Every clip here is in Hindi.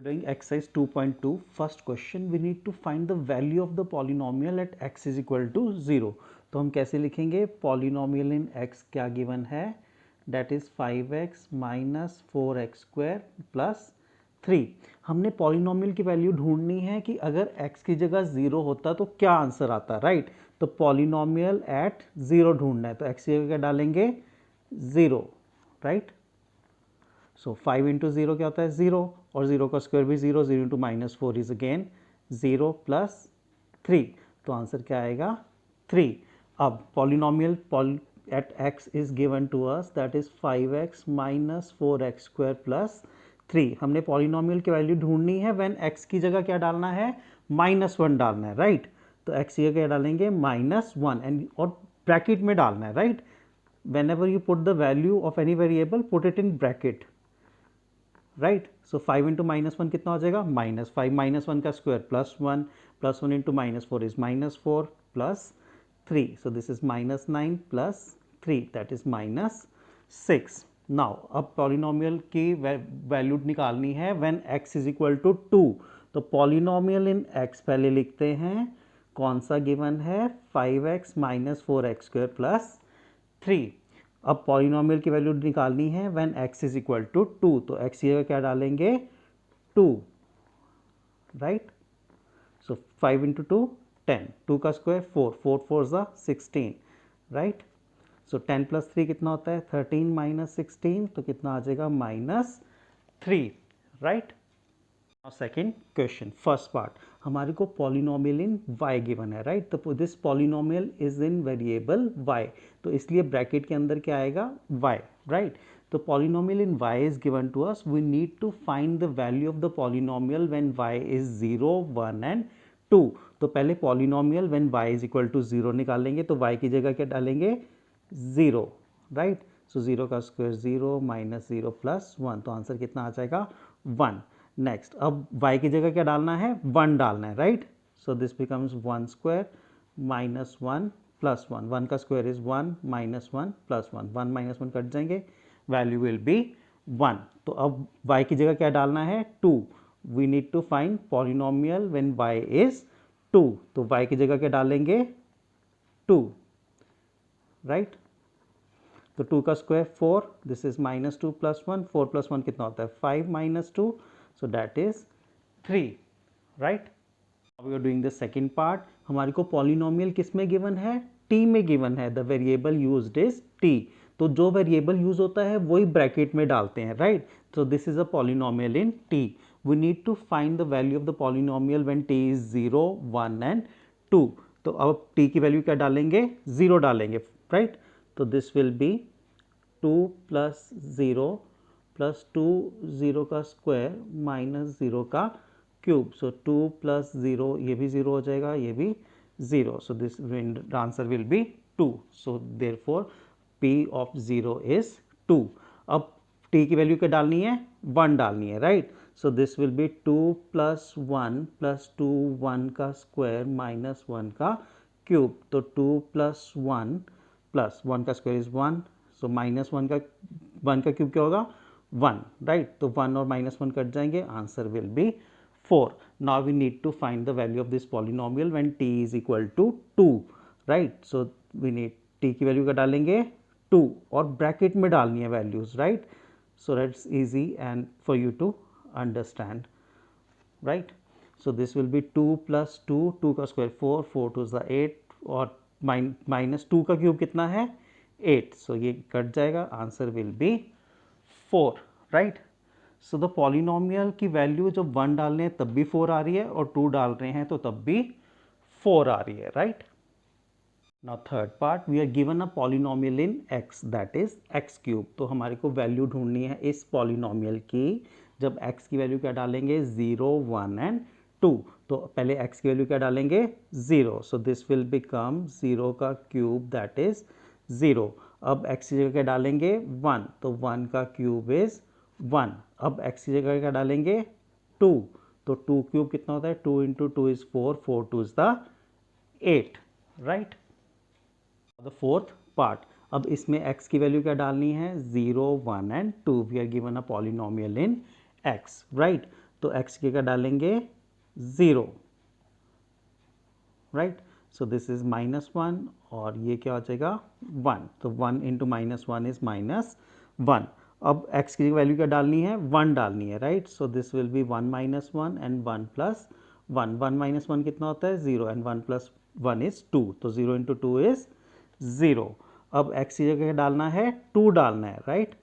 Doing exercise 2.2 first question we need to find the value of the polynomial at x is equal to 0. तो हम कैसे लिखेंगे polynomial in x क्या given है that is 5x minus 4x square plus 3. हमने polynomial की वैल्यू ढूंढनी है कि अगर x की जगह 0 होता तो क्या आंसर आता राइट तो polynomial at 0 ढूंढना है तो x की जगह क्या डालेंगे 0 राइट सो 5 इंटू 0 क्या होता है 0 और 0 का स्क्वायर भी 0 0 into minus 4 is again 0 plus 3 तो आंसर क्या आएगा 3. अब polynomial at x is given to us that is 5x minus 4x square plus 3. हमने पॉलिनोमियल की वैल्यू ढूंढनी है व्हेन x की जगह क्या डालना है -1 डालना है राइट तो x की जगह क्या डालेंगे -1 एंड और ब्रैकेट में डालना है right whenever you put the value of any variable put it in bracket right so 5 into -1 कितना हो जाएगा -5 -1 का square +1 into -4 is -4 plus 3 so this is -9 plus 3 that is -6. Now अब पॉलिनोमियल की वैल्यू निकालनी है when x is equal to 2 तो पॉलिनोमियल इन x पहले लिखते हैं कौन सा गिवन है 5x minus 4x square plus 3. अब पॉलिनोमियल की वैल्यू निकालनी है when x is equal to 2 तो x की जगह क्या डालेंगे 2 राइट सो 5 इंटू 2 10 2 का स्क्वायर 4 4 ज़ा 16 राइट सो 10 प्लस 3 कितना होता है 13 माइनस 16 तो कितना आ जाएगा -3 right. Second question first part हमारे को पॉलिनोमियल इन y गिवन है राइट तो this polynomial is in variable y तो इसलिए ब्रैकेट के अंदर क्या आएगा y राइट तो polynomial in y is given to us we need to find the value of the polynomial when y is 0 1 and 2. तो पहले polynomial when y is equal to 0 निकालेंगे तो y की जगह क्या डालेंगे 0 राइट सो 0 का स्क्वायर 0 -0 प्लस 1 तो आंसर कितना आ जाएगा 1. नेक्स्ट अब y की जगह क्या डालना है 1 डालना है right so this becomes 1 square -1 plus 1 1 का स्क्वायर इज 1 -1 प्लस 1 1 -1 कट जाएंगे वैल्यू विल बी 1. तो अब y की जगह क्या डालना है 2 we need to find polynomial when y is 2 तो y की जगह क्या डालेंगे 2 राइट तो 2 का square 4 this is -2 plus 1 4 plus 1 कितना होता है 5 -2 so that is 3 right. Now we are doing the second part हमारे को पॉलिनोमियल किस में गिवन है t में गिवन है the variable used is t तो जो वेरिएबल यूज होता है वही ब्रैकेट में डालते हैं right so this is a polynomial in t we need to find the value of the polynomial when t is 0 1 and 2 तो अब t की वैल्यू क्या डालेंगे 0 डालेंगे राइट तो this will be 2 plus 0 plus 2 0 का स्क्वायर माइनस 0 का क्यूब सो 2 प्लस 0 ये भी 0 हो जाएगा ये भी 0 so this answer will be 2 so therefore p of 0 is 2. अब t की वैल्यू क्या डालनी है 1 डालनी है right so this will be 2 plus 1 plus 2 1 का स्क्वायर माइनस 1 का क्यूब तो 2 प्लस 1 प्लस 1 का स्क्वायर इज 1 सो माइनस 1 का क्यूब क्या होगा 1 राइट तो 1 और -1 कट जाएंगे answer will be 4. Now we need to find the value of this polynomial when t is equal to 2 right so we need t की वैल्यू का डालेंगे 2 और ब्रैकेट में डालनी है values right so that's easy and for you to understand right so this will be 2 plus 2 2 का स्क्वायर 4 4 2 इज 8 और -2 का क्यूब कितना है 8 सो ये कट जाएगा answer will be 4 right so the polynomial की वैल्यू जब 1 डाल रहे हैं तब भी 4 आ रही है और 2 डाल रहे हैं तो तब भी 4 आ रही है right. Now third part we are given a polynomial in x that is x cube तो हमारे को वैल्यू ढूंढनी है इस पॉलिनोमियल की जब x की वैल्यू क्या डालेंगे 0 1 एंड 2 तो पहले x की वैल्यू क्या डालेंगे 0 सो दिस विल बिकम 0 का क्यूब दैट इज 0. अब x की जगह क्या डालेंगे 1 तो 1 का क्यूब इज 1. अब x की जगह क्या डालेंगे 2 तो 2 क्यूब कितना होता है 2 into 2 is 4 4 2 is the 8 right. The fourth part अब इसमें x की वैल्यू क्या डालनी है 0 1 and 2 we are given a polynomial in x right तो x की जगह डालेंगे 0, राइट। सो दिस इज -1 और ये क्या हो जाएगा 1, तो 1 इंटू -1 इज -1। अब x की वैल्यू क्या डालनी है, 1 डालनी है, right. So this will B 1 - 1 and 1 + 1, 1 - 1 कितना होता है 0 एंड 1 + 1 इज 2, तो 0 इंटू 2 इज 0। अब x की जगह डालना है 2 डालना है, राइट।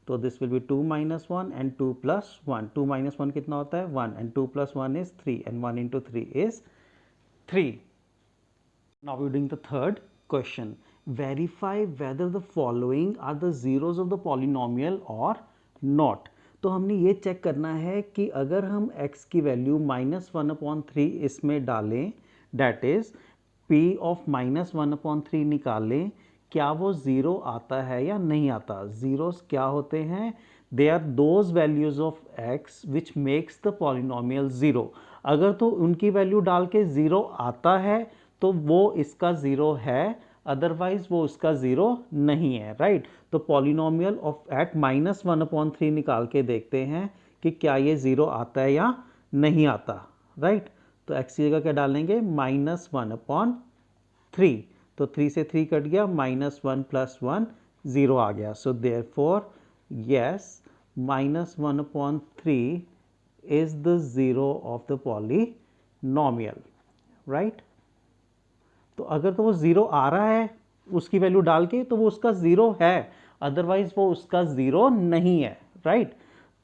तो दिस विल बी 2 - 1 एंड 2 + 1, 2 - 1 कितना होता है 1 and 2 + 1 is 3 and 1 into 3 is 3। Now we're doing the third question. Verify whether the following are the zeros of the polynomial or not. तो हमने ये चेक करना है कि अगर हम x की वैल्यू -1/3 इसमें डालें, डैट इज p ऑफ -1/3 निकालें, क्या वो ज़ीरो आता है या नहीं आता। ज़ीरोस क्या होते हैं, they are those values of x which makes the polynomial zero. अगर तो उनकी वैल्यू डाल के ज़ीरो आता है तो वो इसका ज़ीरो है, अदरवाइज वो उसका ज़ीरो नहीं है, राइट। तो पॉलिनोमियल ऑफ एट -1/3 निकाल के देखते हैं कि क्या ये ज़ीरो आता है या नहीं आता, राइट। तो x की जगह क्या डालेंगे -1/3, तो 3 से 3 कट गया, -1 + 1 0 आ गया। So therefore yes -1/3 is the zero of the polynomial, right। तो अगर तो वो ज़ीरो आ रहा है उसकी वैल्यू डाल के तो वो उसका ज़ीरो है, अदरवाइज वो उसका ज़ीरो नहीं है, राइट।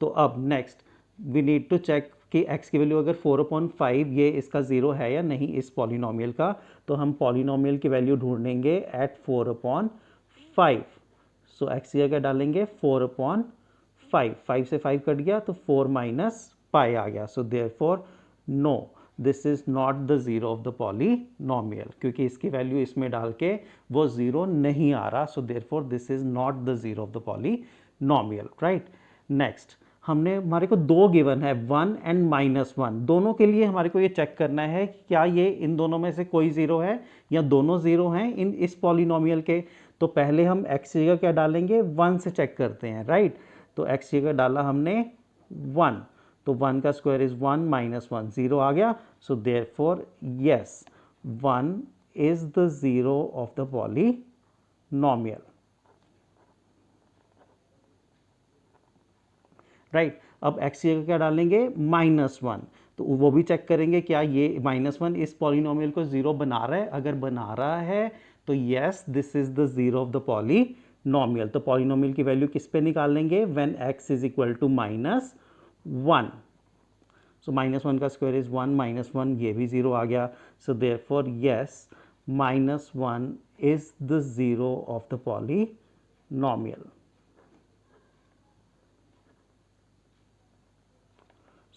तो अब next we need to check कि x की वैल्यू अगर 4/5 ये इसका ज़ीरो है या नहीं इस पॉलिनोमियल का, तो हम पॉलिनोमियल की वैल्यू ढूंढेंगे एट 4/5। सो x की जगह डालेंगे 4/5, 5 से 5 कट गया तो 4 - पाई आ गया। So therefore no, this is not the zero of the polynomial, क्योंकि इसकी वैल्यू इसमें डाल के वो ज़ीरो नहीं आ रहा। So therefore this is not the zero of the polynomial, right. Next हमने हमारे को दो गिवन है 1 एंड -1, दोनों के लिए हमारे को ये चेक करना है कि क्या ये इन दोनों में से कोई ज़ीरो है या दोनों ज़ीरो हैं इन इस पॉलिनोमियल के। तो पहले हम x की जगह क्या डालेंगे 1 से चेक करते हैं, राइट। तो x की जगह डाला हमने 1, तो 1 का स्क्वायर इज 1 - 1, 0 आ गया। So therefore yes 1 is the zero of the polynomial, right. अब x की जगह क्या डालेंगे -1, तो वो भी चेक करेंगे क्या ये -1 इस पॉलिनोमियल को ज़ीरो बना रहा है, अगर बना रहा है तो yes this is the zero of the polynomial. तो पॉलिनोमियल की वैल्यू किस पे निकालेंगे, when x is equal to -1। So -1 का स्क्वायर इज 1 - 1, ये भी ज़ीरो आ गया। So therefore yes -1 is the zero of the polynomial.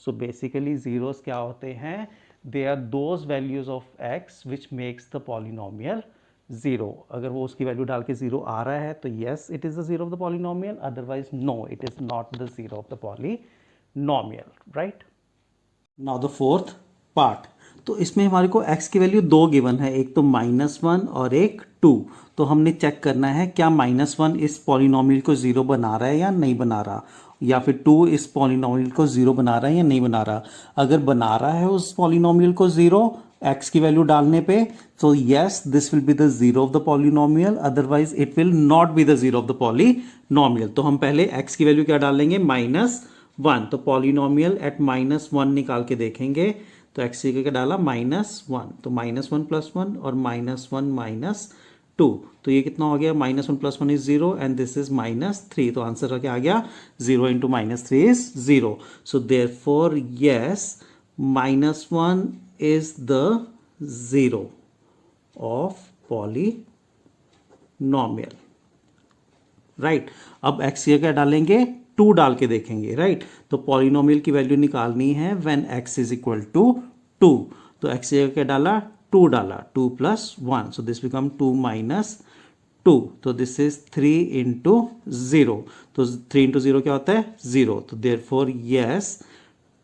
So basically zeros क्या होते हैं, they are those values of x which makes the polynomial zero. अगर वो उसकी वैल्यू डाल के ज़ीरो आ रहा है तो yes it is the zero of the polynomial, otherwise no it is not the zero of the polynomial, right. Now the fourth part, तो इसमें हमारे को x की वैल्यू दो गिवन है, एक तो -1 और एक 2। तो हमने चेक करना है क्या -1 इस पॉलिनोमियल को ज़ीरो बना रहा है या नहीं बना रहा, या फिर 2 इस पॉलिनोमियल को ज़ीरो बना रहा है या नहीं बना रहा। अगर बना रहा है उस पॉलिनोमियल को ज़ीरो x की वैल्यू डालने पे, तो yes this will be the zero of the polynomial, otherwise it will not be the zero of the polynomial. तो हम पहले x की वैल्यू क्या डालेंगे -1, तो पॉलिनोमियल एट -1 निकाल के देखेंगे। तो x की जगह डाला -1, तो -1 + 1 और -1 - 2, तो ये कितना हो गया, -1 + 1 इज 0 एंड दिस इज -3। तो आंसर क्या आ गया, 0 into -3 is 0। So therefore yes -1 is the zero of polynomial, right. अब x की जगह डालेंगे 2 डाल के देखेंगे, राइट। तो पॉलिनोमियल की वैल्यू निकालनी है when x is equal to 2। तो x की जगह क्या डाला 2 डाला, 2 + 1, सो दिस बिकम 2 - 2, तो दिस इज 3 इंटू 0। तो 3 इंटू 0 क्या होता है 0। तो therefore yes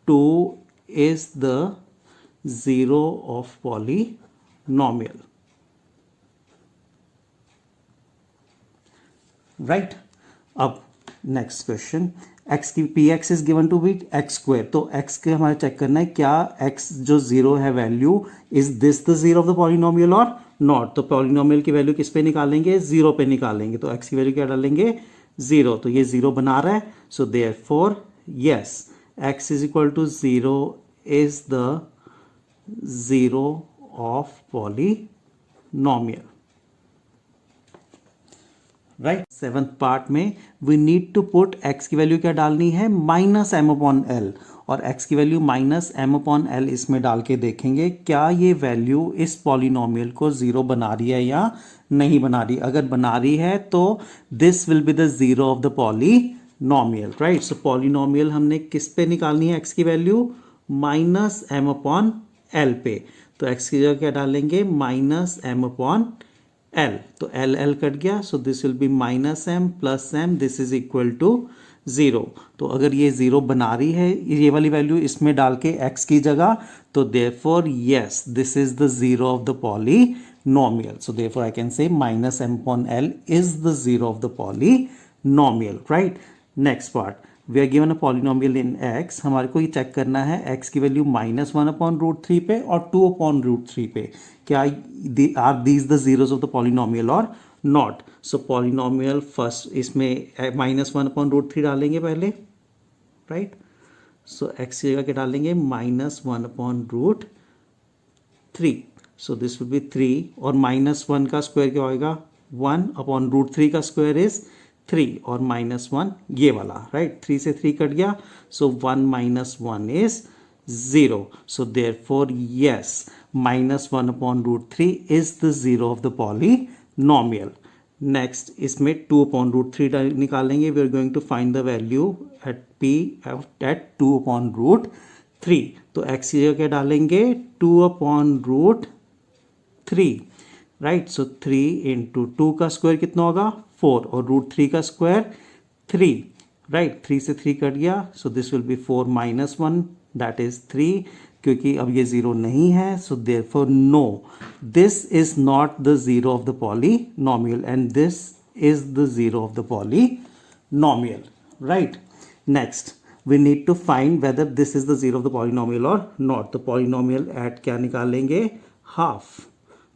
2 is the zero of polynomial, right. अब नेक्स्ट क्वेश्चन, x की P X is given to be X square, तो x के हमारे चेक करना है क्या x जो जीरो है value, is this the zero of the polynomial और नॉट। तो पॉलिनोमियल की वैल्यू किस पे निकालेंगे, जीरो पे निकालेंगे, तो x की वैल्यू क्या डालेंगे, जीरो, तो ये जीरो बना रहा है, so therefore yes x is equal to zero is the zero of polynomial, right. Seventh part में we need to put x की वैल्यू क्या डालनी है, माइनस एम अपॉन एल, और x की value minus M upon l इसमें डाल के देखेंगे क्या ये वैल्यू इस पॉलिनोमियल को जीरो बना रही है या नहीं बना रही। अगर बना रही है तो this will be the zero of the polynomial, right. So polynomial हमने किस पे निकालनी है x की value, minus M upon L पे, तो x की जगह क्या डालेंगे, माइनस एम अपॉन एल, तो एल एल कट गया, so this will be minus M plus M, this is equal to zero. तो अगर ये जीरो बना रही है ये वाली वैल्यू इसमें डाल के x की जगह, तो therefore yes this is the zero of the polynomial, so therefore I can say minus M upon L is the zero of the polynomial, right. Next part, we are given a polynomial in x, हमारे को ये चेक करना है x की value minus one upon root three पे और टू अपॉन रूट थ्री पे, क्या are these the zeros of the polynomial और नॉट। सो पॉलिनोमियल फर्स्ट इसमें minus one upon root three डालेंगे पहले, राइट। सो x की जगह क्या डालेंगे, minus one upon root three, so this will be three, और माइनस वन का स्क्वायर क्या होएगा, वन अपॉन रूट थ्री का स्क्वायर इज थ्री, और माइनस वन ये वाला, राइट, थ्री से थ्री कट गया, so one minus one is zero, so therefore yes minus one upon root three is the zero of the polynomial. Next इसमें टू अपॉन रूट थ्री निकालेंगे, we are going to find the value at P at two upon root three, तो एक्स की जगह क्या डालेंगे, two upon root three, right. So three into two का स्क्वायर कितना होगा, फोर, और रूट थ्री का स्क्वायर थ्री, राइट, थ्री से थ्री कट गया, so this will be four minus one that is three, क्योंकि अब ये जीरो नहीं है, so therefore no this is not the zero of the polynomial and this is the zero of the polynomial, right. Next we need to find whether this is the zero of the polynomial or not, तो polynomial at क्या निकालेंगे, हाफ,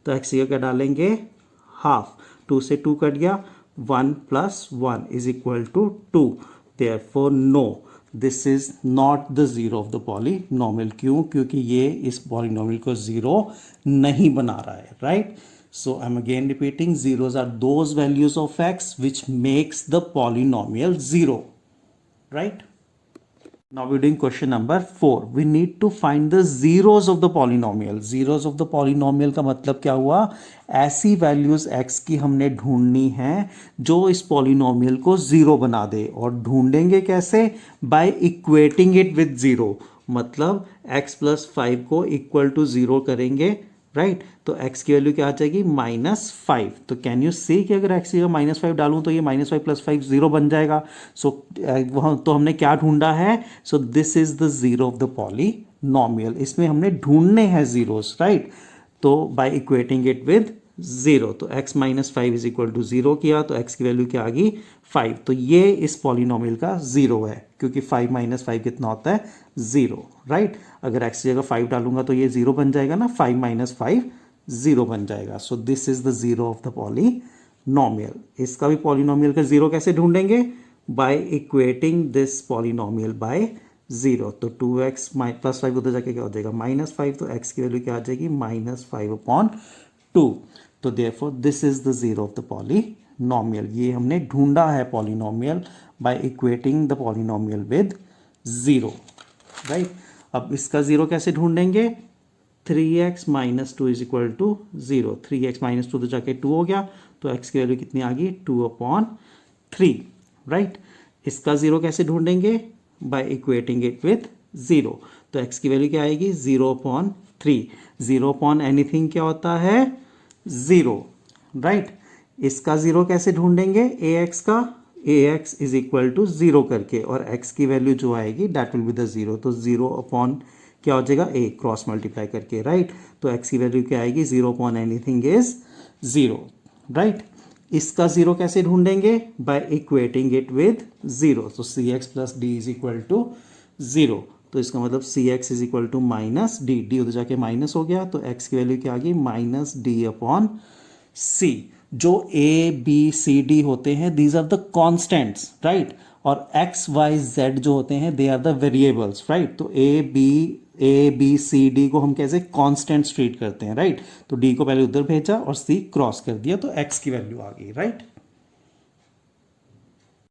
तो x की क्या डालेंगे, हाफ, टू से टू कट गया, one plus one is equal to two, therefore no this is not the zero of the polynomial, क्यों, क्योंकि ये इस पॉलिनोमियल को जीरो नहीं बना रहा है, right. So I am again repeating, zeros are those values of x which makes the polynomial zero, right? Now we're doing question number 4. We need to find the zeros of the polynomial. Zeros of the polynomial का मतलब क्या हुआ, ऐसी वैल्यूज x की हमने ढूंढनी है जो इस पॉलिनोमियल को जीरो बना दे, और ढूंढेंगे कैसे, by equating it with zero, मतलब x प्लस फाइव को इक्वल टू जीरो करेंगे, राइट। तो x की वैल्यू क्या आ जाएगी, माइनस फाइव, तो कैन यू सी कि अगर x की जगह माइनस फाइव डालूं तो ये minus five plus five zero बन जाएगा। सो तो हमने क्या ढूंढा है, so this is the zero of the polynomial, इसमें हमने ढूंढने हैं जीरोस, राइट। तो by equating it with zero, तो x minus five is equal to zero किया, तो x की वैल्यू क्या आ गई, फाइव, तो ये इस पॉलिनोमियल का जीरो है, क्योंकि फाइव माइनस फाइव कितना होता है, जीरो, राइट। अगर x की जगह फाइव डालूंगा तो ये जीरो बन जाएगा ना, फाइव माइनस फाइव जीरो बन जाएगा, so this is the zero of the polynomial. इसका भी पॉलिनोमियल का जीरो कैसे ढूंढेंगे, by equating this polynomial by zero, तो टू एक्स प्लस फाइव उधर जाके क्या हो जाएगा, माइनस फाइव, तो x की वैल्यू क्या आ जाएगी, माइनस फाइव अपॉन टू, तो therefore this is the zero of the polynomial, ये हमने ढूंढा है polynomial by equating the polynomial with zero, right. अब इसका जीरो कैसे ढूंढेंगे, three x minus two is equal to zero, three x minus two तो जाके टू हो गया, तो x की वैल्यू कितनी आ गई, टू अपॉन थ्री, राइट। इसका जीरो कैसे ढूंढेंगे, by equating it with zero, तो x की वैल्यू क्या आएगी, zero upon three, zero upon anything क्या होता है, जीरो, राइट। इसका जीरो कैसे ढूंढेंगे, ax का, ax is equal to zero करके, और x की वैल्यू जो आएगी that will be the zero, तो जीरो अपॉन क्या हो जाएगा, a क्रॉस मल्टीप्लाई करके, राइट। तो x की वैल्यू क्या आएगी, zero upon anything is zero, right. इसका जीरो कैसे ढूंढेंगे? By equating it with zero. तो c x plus d is equal to zero. तो इसका मतलब c x is equal to minus D, D उधर जाके माइनस हो गया, तो एक्स की वैल्यू क्या आ गई? Minus d upon c. जो ए बी सी डी होते हैं these are the constants, right, और एक्स वाई जेड जो होते हैं they are the variables, right. तो ए बी सी डी को हम कैसे कॉन्स्टेंट्स ट्रीट करते हैं, राइट। तो डी को पहले उधर भेजा और सी क्रॉस कर दिया, तो एक्स की वैल्यू आ गई, राइट।